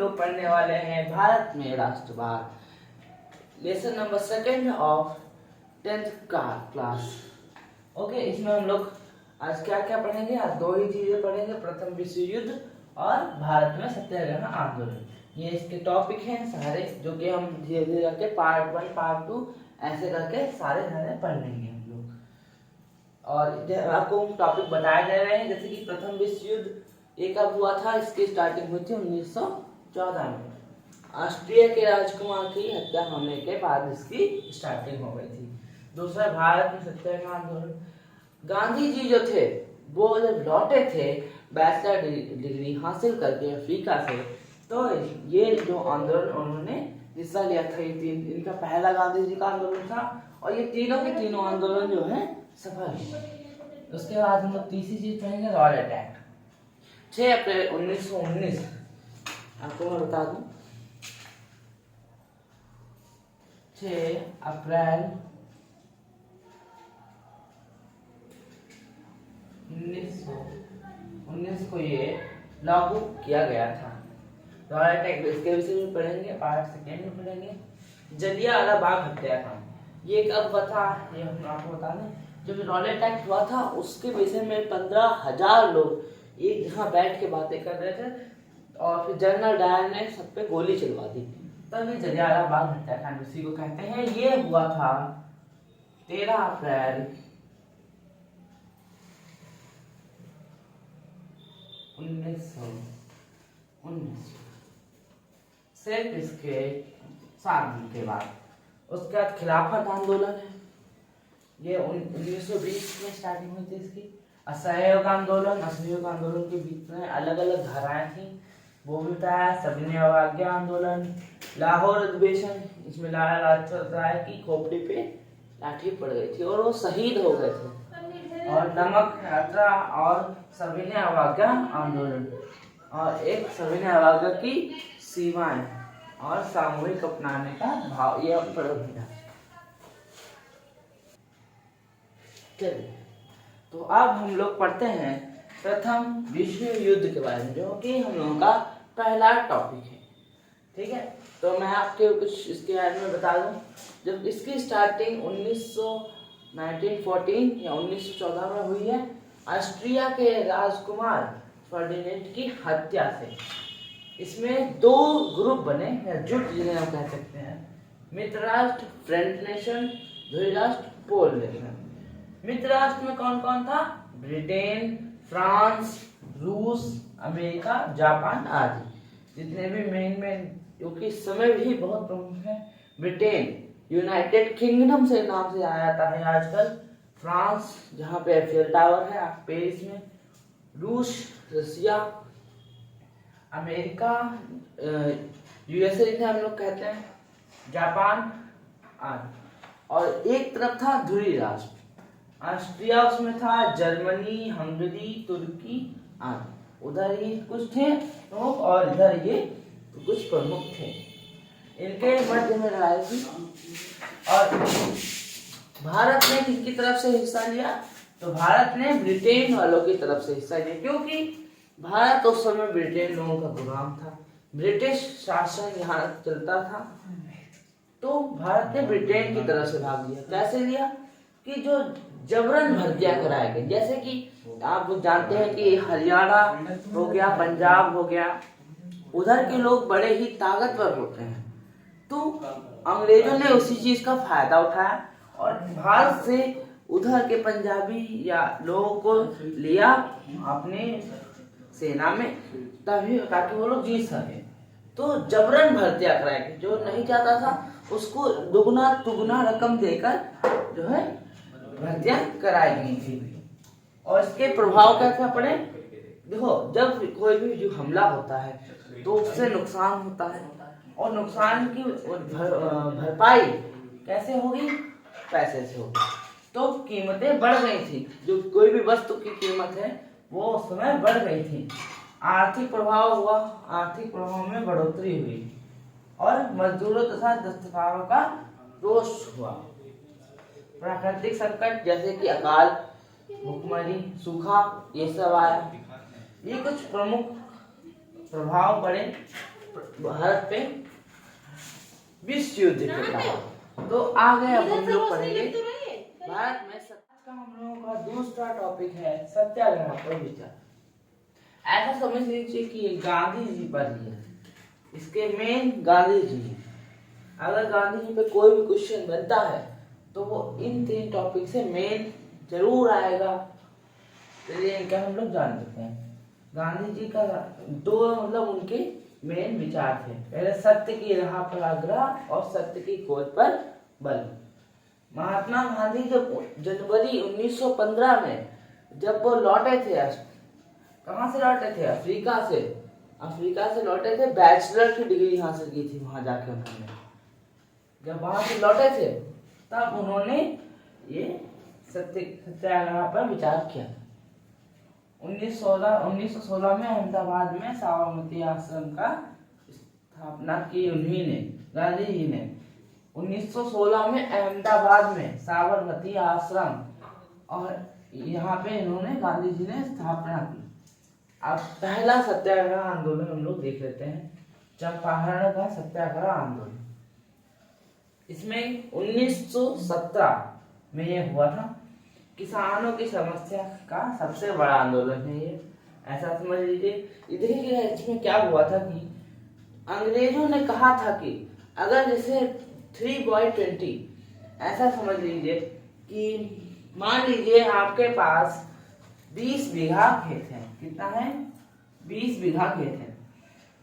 लोग पढ़ने वाले हैं भारत में राष्ट्रवाद, lesson number 2 of 10th class. Okay, इसमें हम लोग आज क्या क्या पढ़ेंगे? आज दो ही चीजें पढ़ेंगे, प्रथम विश्व युद्ध और भारत में सत्याग्रह आंदोलन। ये इसके टॉपिक हैं सारे, जो कि हम धीरे धीरे करके पार्ट 1 पार्ट 2 ऐसे करके सारे पढ़ लेंगे हम लोग। और आपको टॉपिक बताए जा रहे हैं, जैसे कि प्रथम विश्व युद्ध ये कब हुआ था? इसकी स्टार्टिंग हुई थी 1914 में। ऑस्ट्रिया के राजकुमार की हत्या होने के बाद इसकी स्टार्टिंग हो गई थी। दूसरा, भारत में सत्याग्रह आंदोलन। गांधी जी जो थे वो जब लौटे थे बैचलर डिग्री हासिल करके अफ्रीका से, तो ये जो आंदोलन उन्होंने हिस्सा लिया था, ये तीन इनका पहला गांधी जी का आंदोलन था, और ये तीनों के तीनों आंदोलन जो है सफल हुए। उसके बाद हम लोग तीसरी चीज पढ़ेंगे, रॉयलेट एक्ट। 6 अप्रैल 1919, आपको मैं बता दूं, 6 अप्रैल 1919 को ये लागू किया गया था। रॉयलेट एक्ट, इसके विषय में पढ़ेंगे, पार्ट 2 में पढ़ेंगे। जलियांवाला बाग हत्याकांड, ये कब हुआ था? ये हम आपको बता दें, जब रॉयलेट एक्ट हुआ था उसके विषय में 15,000 लोग एक जगह बैठ के बातें कर रहे थे, और फिर जनरल डायर ने सब पे गोली चलवा दी। तब ये जलियांवाला बाग हत्याकांड उसी को कहते हैं। ये हुआ था 13 अप्रैल 1919, सिर्फ इसके 7 दिन के बाद। उसके बाद खिलाफत आंदोलन है, ये 1920 में स्टार्टिंग हुई थी इसकी। असहयोग आंदोलन के बीच में अलग अलग धाराएं थी, वो भी बताया। सविनय अवज्ञा आंदोलन, लाहौर अधिवेशन, इसमें लाला लाजपत राय की खोपड़ी पे लाठी पड़ गई थी और वो शहीद हो गए थे। और नमक यात्रा और सविनय अवज्ञा आंदोलन, और एक सविनय अवज्ञा की सीमाएं और सामूहिक अपनाने का भाव, ये पढ़ेंगे। चलिए, तो अब हम लोग पढ़ते हैं प्रथम विश्व युद्ध के बारे में, जो कि हम लोगों का पहला टॉपिक है। ठीक है, तो मैं आपके कुछ इसके बारे में बता दूं। जब इसकी स्टार्टिंग 1914 या 1914 में हुई है, ऑस्ट्रिया के राजकुमार फर्डिनेंड की हत्या से। इसमें 2 ग्रुप बने या जुट, जिन्हें हम कह सकते हैं, मित्र राष्ट्र फ्रेंड नेशन, ध्रुव राष्ट्र पोल नेशन। मित्र राष्ट्र में कौन कौन था? ब्रिटेन, फ्रांस, रूस, अमेरिका, जापान आदि। जितने भी मेन जो कि इस समय भी बहुत प्रमुख है। ब्रिटेन यूनाइटेड किंगडम से नाम से आया जाता है आजकल। फ्रांस, जहाँ पे एफिल टावर है पेरिस में। रूस, रसिया। अमेरिका, यूएसए जिसे हम लोग कहते हैं। जापान आदि। और एक तरफ था ध्रुवीय राष्ट्र, ऑस्ट्रिया उसमें था, जर्मनी, हंगरी, तुर्की आदि। उधर ये कुछ थे प्रमुख और इधर ये कुछ प्रमुख थे। इनके मध्य में लड़ाई थी। और भारत ने किसकी तरफ से हिस्सा लिया? तो भारत ने ब्रिटेन वालों की तरफ से हिस्सा लिया, क्योंकि भारत उस समय ब्रिटेन लोगों का गुलाम था, ब्रिटिश शासन यहाँ चलता था। तो भारत ने ब्रिटेन की तरफ से भाग लिया। कैसे लिया? कि जो जबरन भर्तियां कराए गए, जैसे कि आप लोग जानते हैं कि हरियाणा हो गया, पंजाब हो गया, उधर के लोग बड़े ही ताकतवर होते हैं। तो अंग्रेजों ने उसी चीज का फायदा उठाया और भारत से उधर के पंजाबी या लोगों को लिया अपने सेना में, तभी ताकि वो लोग जीत सके। तो जबरन भर्तियां कराई गई, जो नहीं चाहता था उसको दुगना तुगना रकम देकर जो है भर्तियां कराई गई थी। और इसके प्रभाव क्या पड़े? देखो, जब कोई भी जो हमला होता है तो उससे नुकसान होता है, और नुकसान की भरपाई कैसे होगी? पैसे से होगी। तो कीमतें बढ़ गई थी, जो कोई भी वस्तु की कीमत है वो उस समय बढ़ गई थी। आर्थिक प्रभाव हुआ, आर्थिक प्रभाव में बढ़ोतरी हुई, और मजदूरों तथा दस्तकारों का रोष हुआ। प्राकृतिक संकट जैसे कि अकाल, भूखमरी, सूखा, ये सब आया। ये कुछ प्रमुख प्रभाव पड़े भारत पे विश्व युद्ध के दौरान। तो आगे अब हम लोग पढ़ेंगे भारत में का हम लोगों का दूसरा टॉपिक है सत्याग्रह पर विचार। ऐसा समझ लीजिए कि गांधी जी पर ही है, इसके मेन गांधी जी हैं। अगर गांधी जी पे कोई भी क्वेश्चन बनता है तो वो इन 3 टॉपिक से मेन जरूर आएगा। चलिए इनका हम लोग जान लेते हैं। गांधी जी का 2 मतलब उनके मेन विचार थे। पहले सत्य की राह पर आग्रह और सत्य की खोज पर बल। महात्मा गांधी जब जनवरी 1915 में जब वो लौटे थे, कहाँ से लौटे थे? अफ्रीका से लौटे थे। बैचलर की डिग्री हासिल की थी वहां जाके उन्होंने। जब वहां से लौटे थे तब उन्होंने ये सत्याग्रह पर विचार किया। 1916 में अहमदाबाद में साबरमती आश्रम का स्थापना की उन्होंने, गांधी जी ने। 1916 में अहमदाबाद में साबरमती आश्रम, और यहाँ पे इन्होंने गांधी जी ने स्थापना की। अब पहला सत्याग्रह आंदोलन हम लोग देख लेते हैं, चंपारण का सत्याग्रह आंदोलन। इसमें 1917 में ये हुआ था। किसानों की समस्या का सबसे बड़ा आंदोलन है ये, ऐसा समझ लीजिए। देखिए इसमें क्या हुआ था कि अंग्रेजों ने कहा था कि अगर जैसे 3/20 ऐसा समझ लीजिए कि मान लीजिए आपके पास 20 बीघा खेत है। कितना है? 20 बीघा खेत है।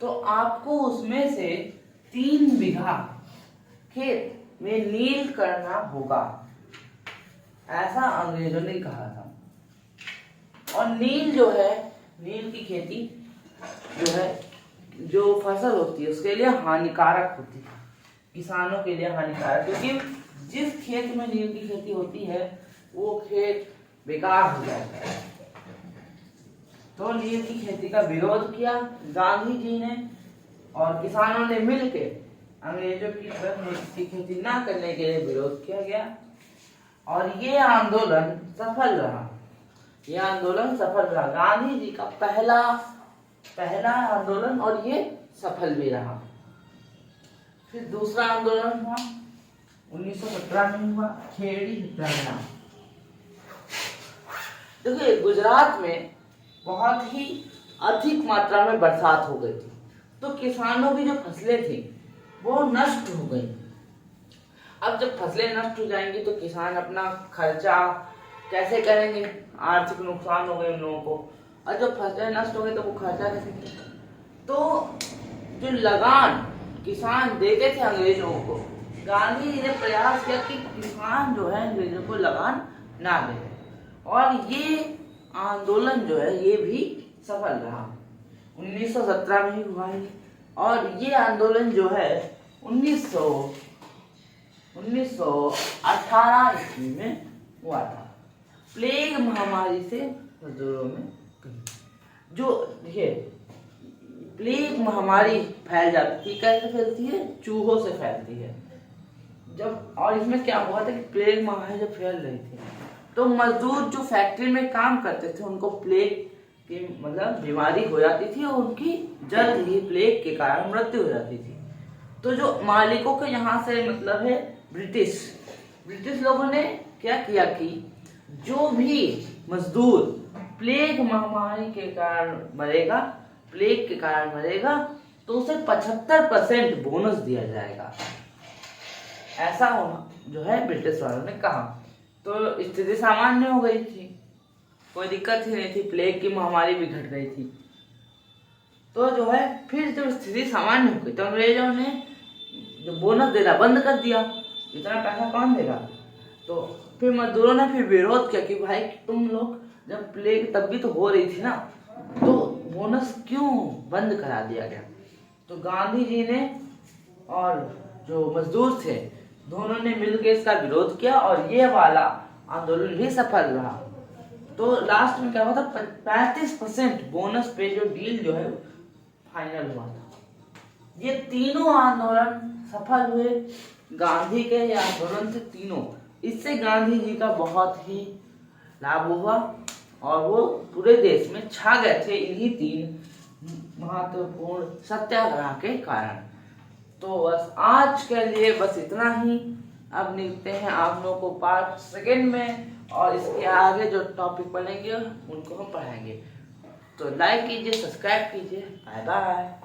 तो आपको उसमें से 3 बीघा खेत में नील करना होगा, ऐसा अंग्रेजों ने कहा था। और नील जो है, नील की खेती जो है, जो फसल होती है उसके लिए हानिकारक होती है, किसानों के लिए हानिकारक, क्योंकि जिस खेत में नील की खेती होती है वो खेत बेकार हो जाता है। तो नील की खेती का विरोध किया गांधी जी ने, और किसानों ने मिलके अंग्रेजों की तरफ नील की खेती ना करने के लिए विरोध किया गया। और ये आंदोलन सफल रहा। यह आंदोलन सफल रहा, गांधी जी का पहला आंदोलन, और ये सफल भी रहा। फिर दूसरा आंदोलन हुआ 1917 में हुआ, खेड़ी सत्याग्रह। देखिए गुजरात में बहुत ही अधिक मात्रा में बरसात हो गई थी, तो किसानों की जो फसलें थी वो नष्ट हो गई। अब जब फसलें नष्ट हो जाएंगी तो किसान अपना खर्चा कैसे करेंगे? आर्थिक नुकसान हो गए उन लोगों को। और जब फसलें नष्ट हो गई तो वो खर्चा कैसे करेंगे? तो जो लगान किसान देते थे अंग्रेजों को, गांधी जी ने प्रयास किया कि किसान जो है अंग्रेजों को लगान ना दे, और ये आंदोलन जो है ये भी सफल रहा। 1917 में ही हुआ है। और ये आंदोलन जो है 1918 ईस्वी में हुआ था। प्लेग महामारी से मजदूरों में जो देखिए प्लेग महामारी फैल जाती थी। कैसे फैलती है? चूहों से फैलती है। जब और इसमें क्या हुआ था कि प्लेग महामारी जब फैल रही थी तो मजदूर जो फैक्ट्री में काम करते थे उनको प्लेग की मतलब बीमारी हो जाती थी, और उनकी जल्द ही प्लेग के कारण मृत्यु हो जाती थी। तो जो मालिकों के यहाँ से मतलब है ब्रिटिश लोगों ने क्या किया कि जो भी मजदूर प्लेग महामारी के कारण मरेगा, प्लेग के कारण मरेगा, तो उसे 75% बोनस दिया जाएगा। ऐसा होना जो है ब्रिटिश वालों ने कहा। तो स्थिति सामान्य हो गई थी, कोई दिक्कत ही नहीं थी, प्लेग की महामारी भी घट गई थी। तो जो है फिर जब स्थिति सामान्य हो गई तो अंग्रेजों ने जो बोनस देना बंद कर दिया। इतना पैसा कौन देगा? तो फिर मजदूरों ने फिर विरोध किया कि भाई तुम लोग जब प्लेग तब भी तो हो रही थी ना, तो बोनस क्यों बंद करा दिया गया? तो गांधी जी ने और जो मजदूर थे दोनों ने मिलकर इसका विरोध किया, और ये वाला आंदोलन भी सफल रहा। तो लास्ट में क्या हुआ था? 35% बोनस पे जो डील जो है फाइनल हुआ था। ये तीनों आंदोलन सफल हुए गांधी के ये आंदोलन से तीनों। इससे गांधी जी का बहुत ही लाभ हुआ और वो पूरे देश में छा गए थे इन्हीं 3 महत्वपूर्ण सत्याग्रह के कारण। तो बस आज के लिए बस इतना ही। अब मिलते हैं आप लोगों को पार्ट सेकेंड में, और इसके आगे जो टॉपिक पढ़ेंगे उनको हम पढ़ाएंगे। तो लाइक कीजिए, सब्सक्राइब कीजिए। Bye bye.